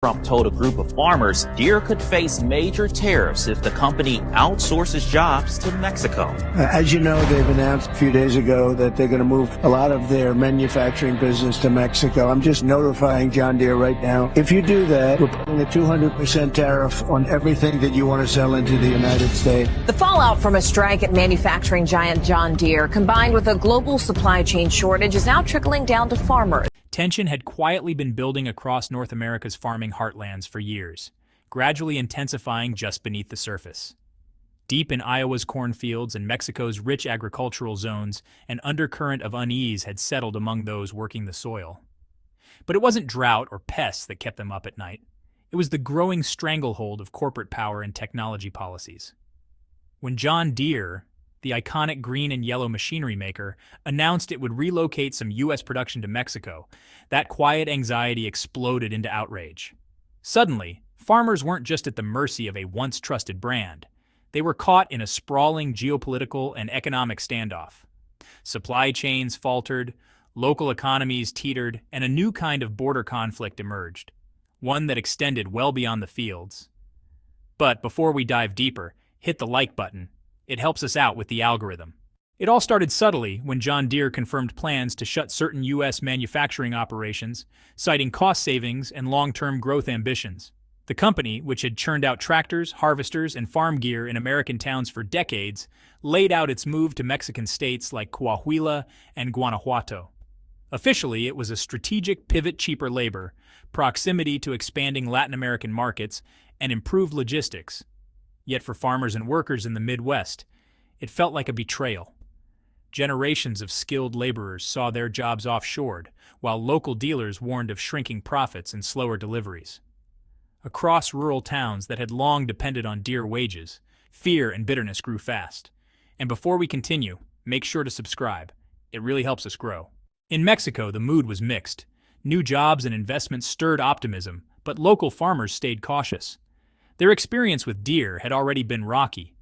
Trump told a group of farmers Deere could face major tariffs if the company outsources jobs to Mexico. As you know, they've announced a few days ago that they're going to move a lot of their manufacturing business to Mexico. I'm just notifying John Deere right now. If you do that, we're putting a 200% tariff on everything that you want to sell into the United States. The fallout from a strike at manufacturing giant John Deere, combined with a global supply chain shortage, is now trickling down to farmers. Tension had quietly been building across North America's farming heartlands for years, gradually intensifying just beneath the surface. Deep in Iowa's cornfields and Mexico's rich agricultural zones, an undercurrent of unease had settled among those working the soil. But it wasn't drought or pests that kept them up at night. It was the growing stranglehold of corporate power and technology policies. When John Deere, the iconic green and yellow machinery maker, announced it would relocate some U.S. production to Mexico, that quiet anxiety exploded into outrage. Suddenly, farmers weren't just at the mercy of a once-trusted brand. They were caught in a sprawling geopolitical and economic standoff. Supply chains faltered, local economies teetered, and a new kind of border conflict emerged, one that extended well beyond the fields. But before we dive deeper, hit the like button. It helps us out with the algorithm. It all started subtly when John Deere confirmed plans to shut certain U.S. manufacturing operations, citing cost savings and long-term growth ambitions. The company, which had churned out tractors, harvesters, and farm gear in American towns for decades, laid out its move to Mexican states like Coahuila and Guanajuato. Officially, it was a strategic pivot: cheaper labor, proximity to expanding Latin American markets, and improved logistics. Yet for farmers and workers in the Midwest, it felt like a betrayal. Generations of skilled laborers saw their jobs offshored, while local dealers warned of shrinking profits and slower deliveries. Across rural towns that had long depended on Deere wages, fear and bitterness grew fast. And before we continue, make sure to subscribe. It really helps us grow. In Mexico, the mood was mixed. New jobs and investments stirred optimism, but local farmers stayed cautious. Their experience with Deere had already been rocky.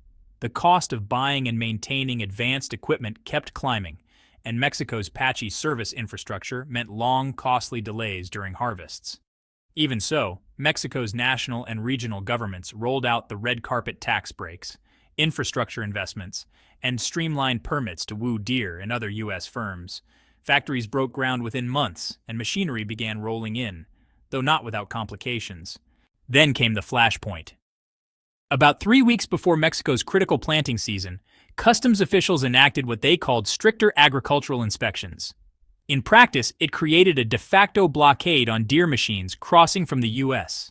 The cost of buying and maintaining advanced equipment kept climbing, and Mexico's patchy service infrastructure meant long, costly delays during harvests. Even so, Mexico's national and regional governments rolled out the red carpet tax breaks, infrastructure investments, and streamlined permits to woo Deere and other U.S. firms. Factories broke ground within months, and machinery began rolling in, though not without complications. Then came the flashpoint. About 3 weeks before Mexico's critical planting season, customs officials enacted what they called stricter agricultural inspections. In practice, it created a de facto blockade on Deere machines crossing from the U.S.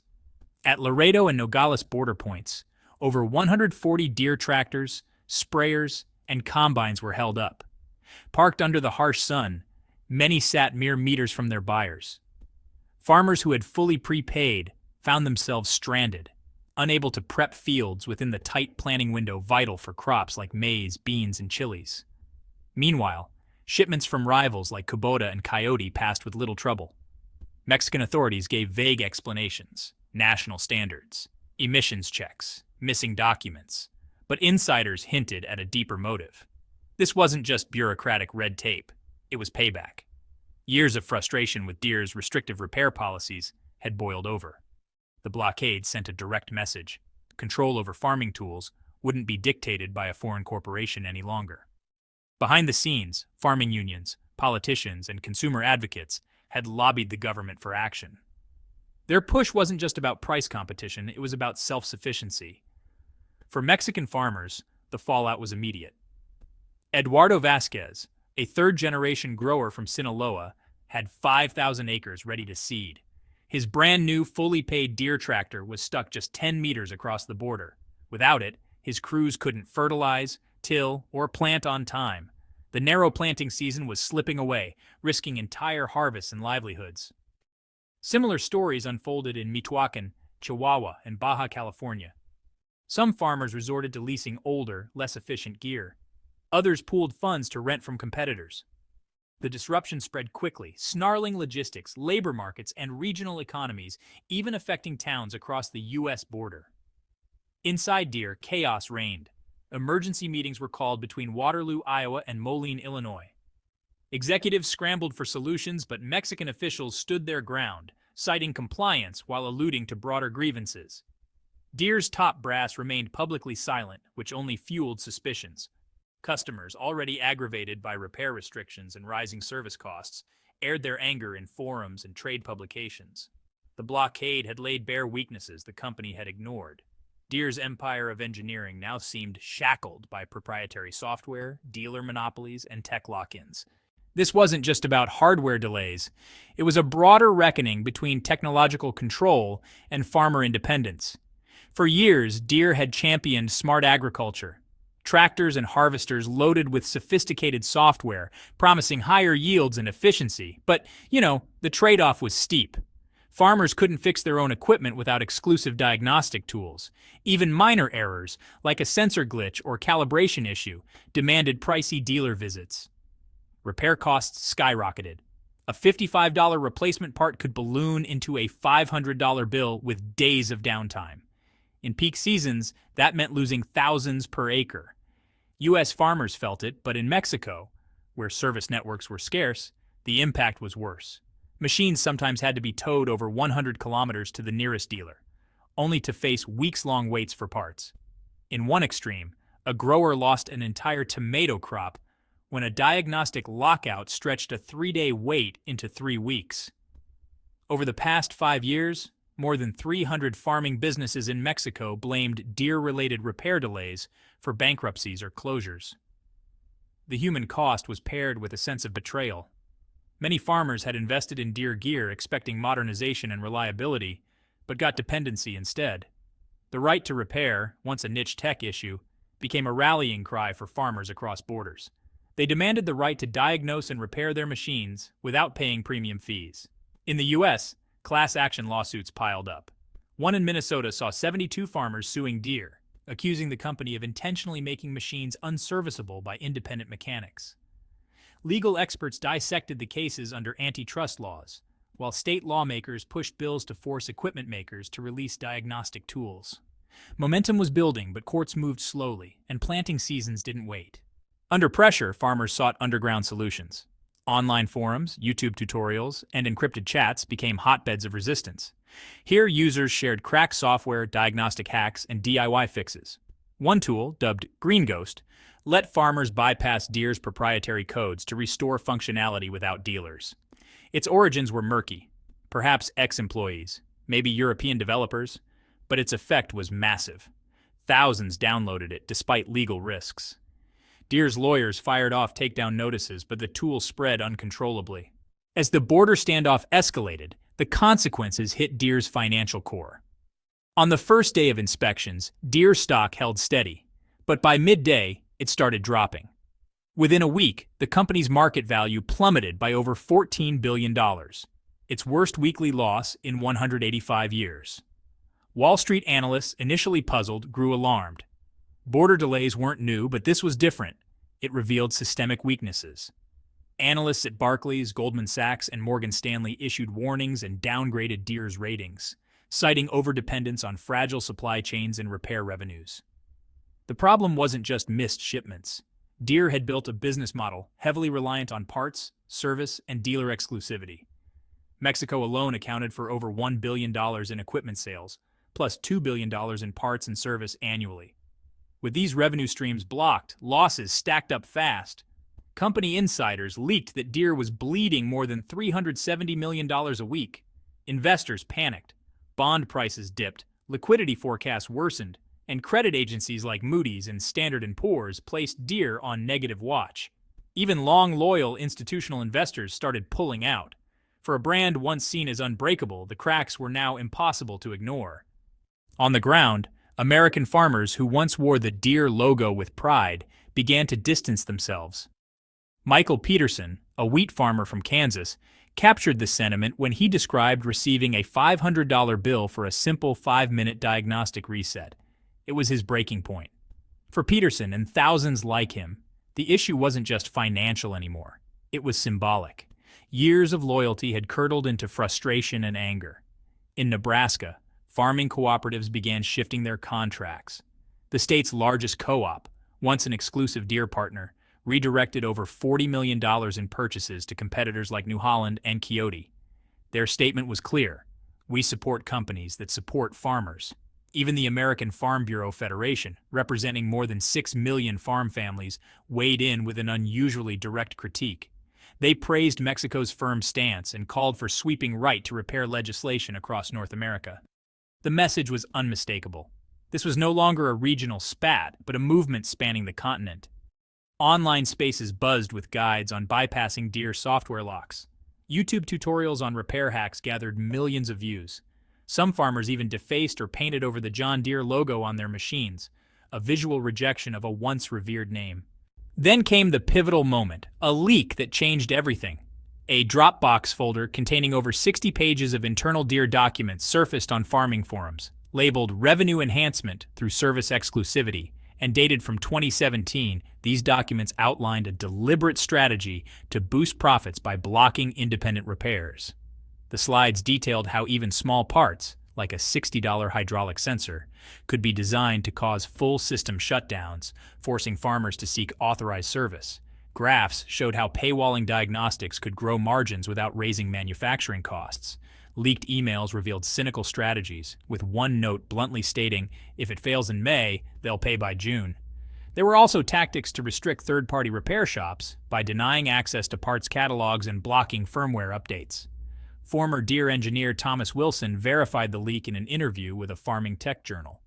At Laredo and Nogales border points, over 140 Deere tractors, sprayers, and combines were held up. Parked under the harsh sun, many sat mere meters from their buyers. Farmers who had fully prepaid found themselves stranded, unable to prep fields within the tight planting window vital for crops like maize, beans, and chilies. Meanwhile, shipments from rivals like Kubota and Coyote passed with little trouble. Mexican authorities gave vague explanations: national standards, emissions checks, missing documents, but insiders hinted at a deeper motive. This wasn't just bureaucratic red tape, it was payback. Years of frustration with Deere's restrictive repair policies had boiled over. The blockade sent a direct message: control over farming tools wouldn't be dictated by a foreign corporation any longer. Behind the scenes, farming unions, politicians, and consumer advocates had lobbied the government for action. Their push wasn't just about price competition, it was about self-sufficiency. For Mexican farmers, the fallout was immediate. Eduardo Vasquez, a third-generation grower from Sinaloa, had 5,000 acres ready to seed. His brand-new, fully paid Deere tractor was stuck just 10 meters across the border. Without it, his crews couldn't fertilize, till, or plant on time. The narrow planting season was slipping away, risking entire harvests and livelihoods. Similar stories unfolded in Michoacán, Chihuahua, and Baja California. Some farmers resorted to leasing older, less efficient gear. Others pooled funds to rent from competitors. The disruption spread quickly, snarling logistics, labor markets, and regional economies, even affecting towns across the U.S. border. Inside Deere, chaos reigned. Emergency meetings were called between Waterloo, Iowa, and Moline, Illinois. Executives scrambled for solutions, but Mexican officials stood their ground, citing compliance while alluding to broader grievances. Deere's top brass remained publicly silent, which only fueled suspicions. Customers, already aggravated by repair restrictions and rising service costs, aired their anger in forums and trade publications. The blockade had laid bare weaknesses the company had ignored. Deere's empire of engineering now seemed shackled by proprietary software, dealer monopolies, and tech lock-ins. This wasn't just about hardware delays. It was a broader reckoning between technological control and farmer independence. For years, Deere had championed smart agriculture. Tractors and harvesters loaded with sophisticated software, promising higher yields and efficiency. But, the trade-off was steep. Farmers couldn't fix their own equipment without exclusive diagnostic tools. Even minor errors, like a sensor glitch or calibration issue, demanded pricey dealer visits. Repair costs skyrocketed. A $55 replacement part could balloon into a $500 bill with days of downtime. In peak seasons, that meant losing thousands per acre. U.S. farmers felt it, but in Mexico, where service networks were scarce, the impact was worse. Machines sometimes had to be towed over 100 kilometers to the nearest dealer, only to face weeks-long waits for parts. In one extreme, a grower lost an entire tomato crop when a diagnostic lockout stretched a 3-day wait into 3 weeks. Over the past 5 years, more than 300 farming businesses in Mexico blamed Deere-related repair delays for bankruptcies or closures. The human cost was paired with a sense of betrayal. Many farmers had invested in Deere gear expecting modernization and reliability, but got dependency instead. The right to repair, once a niche tech issue, became a rallying cry for farmers across borders. They demanded the right to diagnose and repair their machines without paying premium fees. In the U.S., class action lawsuits piled up. One in Minnesota saw 72 farmers suing Deere, accusing the company of intentionally making machines unserviceable by independent mechanics. Legal experts dissected the cases under antitrust laws, while state lawmakers pushed bills to force equipment makers to release diagnostic tools. Momentum was building, but courts moved slowly, and planting seasons didn't wait. Under pressure, farmers sought underground solutions. Online forums, YouTube tutorials, and encrypted chats became hotbeds of resistance. Here, users shared cracked software, diagnostic hacks, and DIY fixes. One tool, dubbed Green Ghost, let farmers bypass Deere's proprietary codes to restore functionality without dealers. Its origins were murky, perhaps ex-employees, maybe European developers, but its effect was massive. Thousands downloaded it despite legal risks. Deere's lawyers fired off takedown notices, but the tool spread uncontrollably. As the border standoff escalated, the consequences hit Deere's financial core. On the first day of inspections, Deere stock held steady, but by midday, it started dropping. Within a week, the company's market value plummeted by over $14 billion, its worst weekly loss in 185 years. Wall Street analysts, initially puzzled, grew alarmed. Border delays weren't new, but this was different. It revealed systemic weaknesses. Analysts at Barclays, Goldman Sachs, and Morgan Stanley issued warnings and downgraded Deere's ratings, citing overdependence on fragile supply chains and repair revenues. The problem wasn't just missed shipments. Deere had built a business model heavily reliant on parts, service, and dealer exclusivity. Mexico alone accounted for over $1 billion in equipment sales, plus $2 billion in parts and service annually. With these revenue streams blocked, losses stacked up fast. Company insiders leaked that Deere was bleeding more than $370 million a week. Investors panicked. Bond prices dipped, liquidity forecasts worsened, and credit agencies like Moody's and Standard & Poor's placed Deere on negative watch. Even long, loyal institutional investors started pulling out. For a brand once seen as unbreakable, the cracks were now impossible to ignore. On the ground, American farmers who once wore the Deere logo with pride began to distance themselves. Michael Peterson, a wheat farmer from Kansas, captured the sentiment when he described receiving a $500 bill for a simple 5-minute diagnostic reset. It was his breaking point. For Peterson and thousands like him, the issue wasn't just financial anymore. It was symbolic. Years of loyalty had curdled into frustration and anger. In Nebraska, farming cooperatives began shifting their contracts. The state's largest co-op, once an exclusive Deere partner, redirected over $40 million in purchases to competitors like New Holland and Coyote. Their statement was clear: We support companies that support farmers. Even the American Farm Bureau Federation, representing more than 6 million farm families, weighed in with an unusually direct critique. They praised Mexico's firm stance and called for sweeping right to repair legislation across North America. The message was unmistakable. This was no longer a regional spat, but a movement spanning the continent. Online spaces buzzed with guides on bypassing Deere software locks. YouTube tutorials on repair hacks gathered millions of views. Some farmers even defaced or painted over the John Deere logo on their machines, a visual rejection of a once revered name. Then came the pivotal moment, a leak that changed everything. A Dropbox folder containing over 60 pages of internal Deere documents surfaced on farming forums, labeled Revenue Enhancement through Service Exclusivity, and dated from 2017. These documents outlined a deliberate strategy to boost profits by blocking independent repairs. The slides detailed how even small parts, like a $60 hydraulic sensor, could be designed to cause full system shutdowns, forcing farmers to seek authorized service. Graphs showed how paywalling diagnostics could grow margins without raising manufacturing costs. Leaked emails revealed cynical strategies, with one note bluntly stating, if it fails in May, they'll pay by June. There were also tactics to restrict third-party repair shops by denying access to parts catalogs and blocking firmware updates. Former Deere engineer Thomas Wilson verified the leak in an interview with a farming tech journal.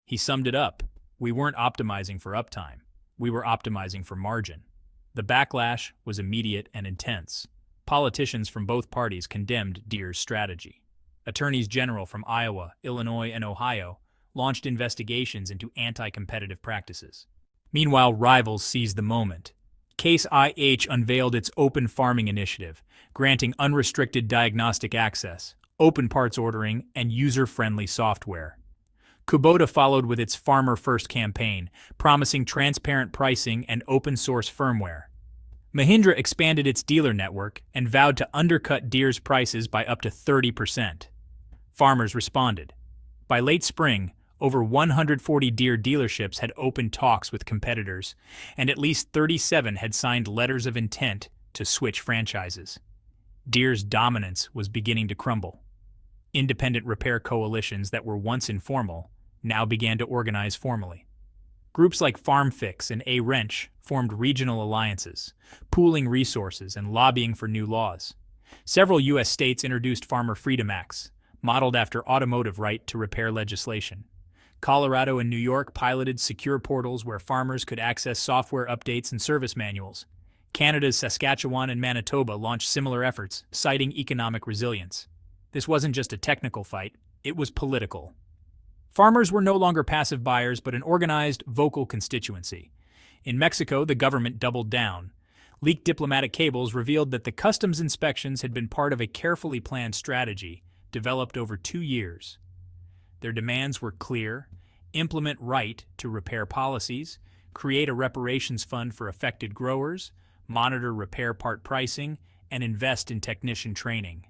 He summed it up. We weren't optimizing for uptime. We were optimizing for margin. The backlash was immediate and intense. Politicians from both parties condemned Deere's strategy. Attorneys general from Iowa, Illinois, and Ohio launched investigations into anti-competitive practices. Meanwhile, rivals seized the moment. Case IH unveiled its Open Farming Initiative, granting unrestricted diagnostic access, open parts ordering, and user-friendly software. Kubota followed with its Farmer First campaign, promising transparent pricing and open-source firmware. Mahindra expanded its dealer network and vowed to undercut Deere's prices by up to 30%. Farmers responded. By late spring, over 140 Deere dealerships had opened talks with competitors, and at least 37 had signed letters of intent to switch franchises. Deere's dominance was beginning to crumble. Independent repair coalitions that were once informal now began to organize formally. Groups like FarmFix and A-Wrench formed regional alliances, pooling resources and lobbying for new laws. Several U.S. states introduced Farmer Freedom Acts, modeled after automotive right to repair legislation. Colorado and New York piloted secure portals where farmers could access software updates and service manuals. Canada's Saskatchewan and Manitoba launched similar efforts, citing economic resilience. This wasn't just a technical fight, it was political. Farmers were no longer passive buyers, but an organized, vocal constituency. In Mexico, the government doubled down. Leaked diplomatic cables revealed that the customs inspections had been part of a carefully planned strategy developed over 2 years. Their demands were clear: implement right to repair policies, create a reparations fund for affected growers, monitor repair part pricing, and invest in technician training.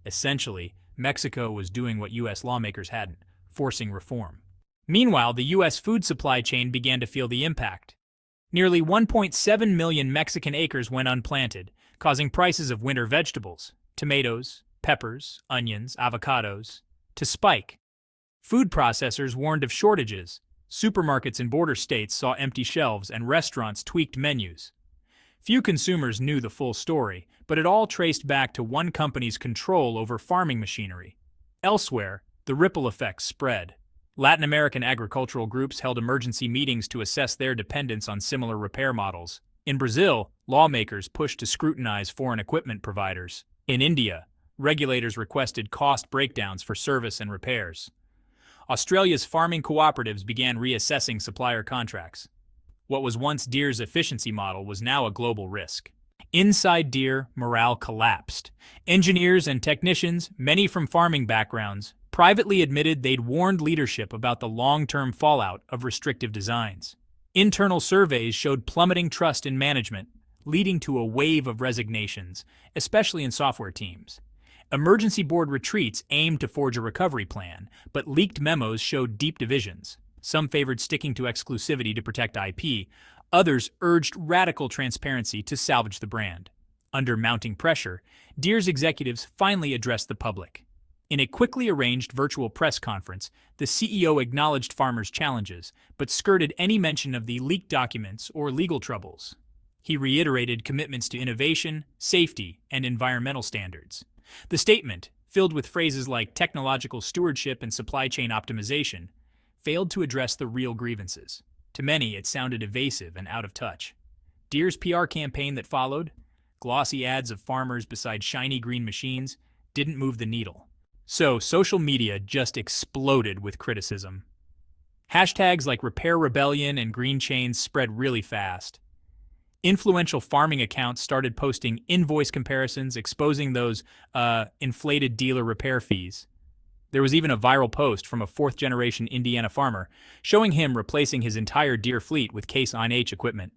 Essentially, Mexico was doing what U.S. lawmakers hadn't, forcing reform. Meanwhile, the U.S. food supply chain began to feel the impact. Nearly 1.7 million Mexican acres went unplanted, causing prices of winter vegetables, tomatoes, peppers, onions, avocados, to spike. Food processors warned of shortages. Supermarkets in border states saw empty shelves and restaurants tweaked menus. Few consumers knew the full story, but it all traced back to one company's control over farming machinery. Elsewhere, the ripple effects spread. Latin American agricultural groups held emergency meetings to assess their dependence on similar repair models. In Brazil, lawmakers pushed to scrutinize foreign equipment providers. In India, regulators requested cost breakdowns for service and repairs. Australia's farming cooperatives began reassessing supplier contracts. What was once Deere's efficiency model was now a global risk. Inside Deere, morale collapsed. Engineers and technicians, many from farming backgrounds, privately admitted they'd warned leadership about the long-term fallout of restrictive designs. Internal surveys showed plummeting trust in management, leading to a wave of resignations, especially in software teams. Emergency board retreats aimed to forge a recovery plan, but leaked memos showed deep divisions. Some favored sticking to exclusivity to protect IP, others urged radical transparency to salvage the brand. Under mounting pressure, Deere's executives finally addressed the public. In a quickly arranged virtual press conference, the CEO acknowledged farmers' challenges, but skirted any mention of the leaked documents or legal troubles. He reiterated commitments to innovation, safety, and environmental standards. The statement, filled with phrases like technological stewardship and supply chain optimization, failed to address the real grievances. To many, it sounded evasive and out of touch. Deere's PR campaign that followed, glossy ads of farmers beside shiny green machines, didn't move the needle. So, social media just exploded with criticism. Hashtags like Repair Rebellion and Green Chains spread really fast. Influential farming accounts started posting invoice comparisons exposing those inflated dealer repair fees. There was even a viral post from a fourth-generation Indiana farmer showing him replacing his entire Deere fleet with Case IH equipment.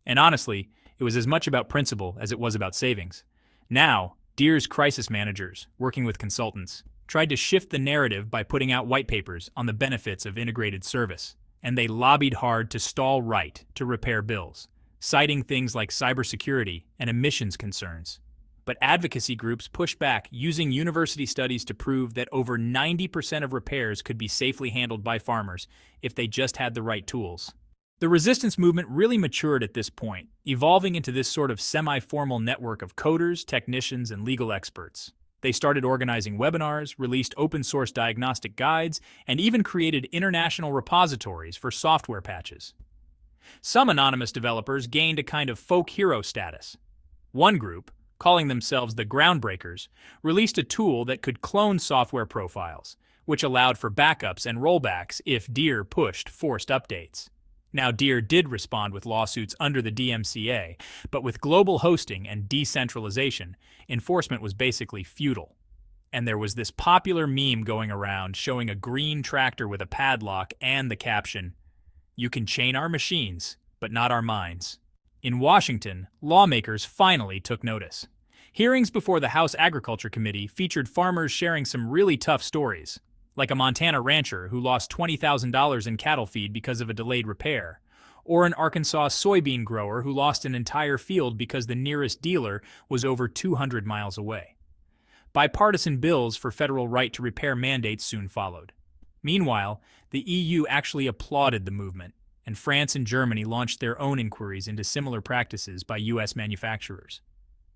And honestly, it was as much about principle as it was about savings. Now, Deere's crisis managers, working with consultants, tried to shift the narrative by putting out white papers on the benefits of integrated service, and they lobbied hard to stall right to repair bills, citing things like cybersecurity and emissions concerns. But advocacy groups pushed back, using university studies to prove that over 90% of repairs could be safely handled by farmers if they just had the right tools. The resistance movement really matured at this point, evolving into this sort of semi-formal network of coders, technicians, and legal experts. They started organizing webinars, released open-source diagnostic guides, and even created international repositories for software patches. Some anonymous developers gained a kind of folk hero status. One group, calling themselves the Groundbreakers, released a tool that could clone software profiles, which allowed for backups and rollbacks if Deere pushed forced updates. Now, Deere did respond with lawsuits under the DMCA, but with global hosting and decentralization, enforcement was basically futile. And there was this popular meme going around showing a green tractor with a padlock and the caption, "You can chain our machines, but not our minds." In Washington, lawmakers finally took notice. Hearings before the House Agriculture Committee featured farmers sharing some really tough stories, like a Montana rancher who lost $20,000 in cattle feed because of a delayed repair, or an Arkansas soybean grower who lost an entire field because the nearest dealer was over 200 miles away. Bipartisan bills for federal right to repair mandates soon followed. Meanwhile, the EU actually applauded the movement, and France and Germany launched their own inquiries into similar practices by U.S. manufacturers.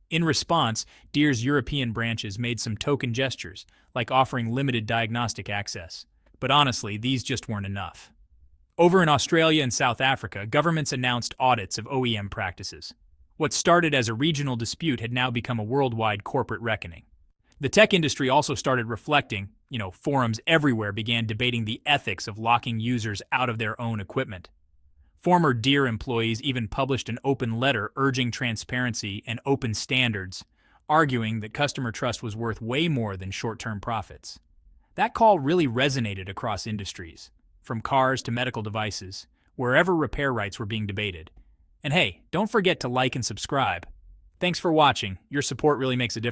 In response, Deere's European branches made some token gestures, like offering limited diagnostic access. But honestly, these just weren't enough. Over in Australia and South Africa, governments announced audits of OEM practices. What started as a regional dispute had now become a worldwide corporate reckoning. The tech industry also started reflecting. Forums everywhere began debating the ethics of locking users out of their own equipment. Former Deere employees even published an open letter urging transparency and open standards, arguing that customer trust was worth way more than short-term profits. That call really resonated across industries, from cars to medical devices, wherever repair rights were being debated. And hey, don't forget to like and subscribe. Thanks for watching. Your support really makes a difference.